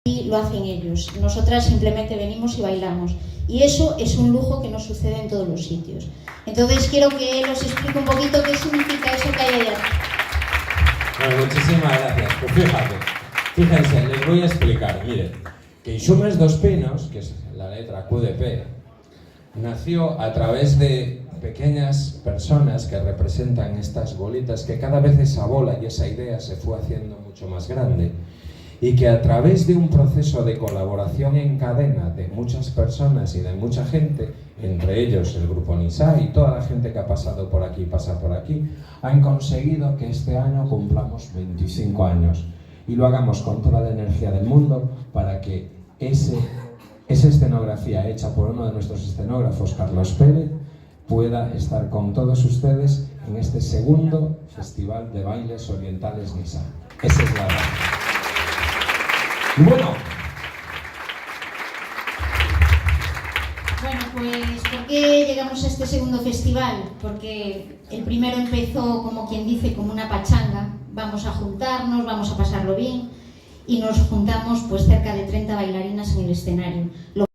y lo hacen ellos. Nosotras simplemente venimos y bailamos. Y eso es un lujo que no sucede en todos los sitios. Entonces quiero que él os explique un poquito qué significa eso que hay allá. Bueno, muchísimas gracias. Pues fíjense, les voy a explicar. Miren, que Ixumes dos Pinos, que es la letra Q de P, nació a través de pequeñas personas que representan estas bolitas, que cada vez esa bola y esa idea se fue haciendo mucho más grande, y que a través de un proceso de colaboración en cadena de muchas personas y de mucha gente, entre ellos el grupo NISA y toda la gente que ha pasado por aquí y pasa por aquí, han conseguido que este año cumplamos 25 años y lo hagamos con toda la energía del mundo para que esa escenografía hecha por uno de nuestros escenógrafos, Carlos Pérez, pueda estar con todos ustedes en este segundo Festival de Bailes Orientales NISA. Esa es la verdad. Bueno, pues ¿por qué llegamos a este segundo festival? Porque el primero empezó, como quien dice, como una pachanga. Vamos a juntarnos, vamos a pasarlo bien, y nos juntamos pues cerca de 30 bailarinas en el escenario.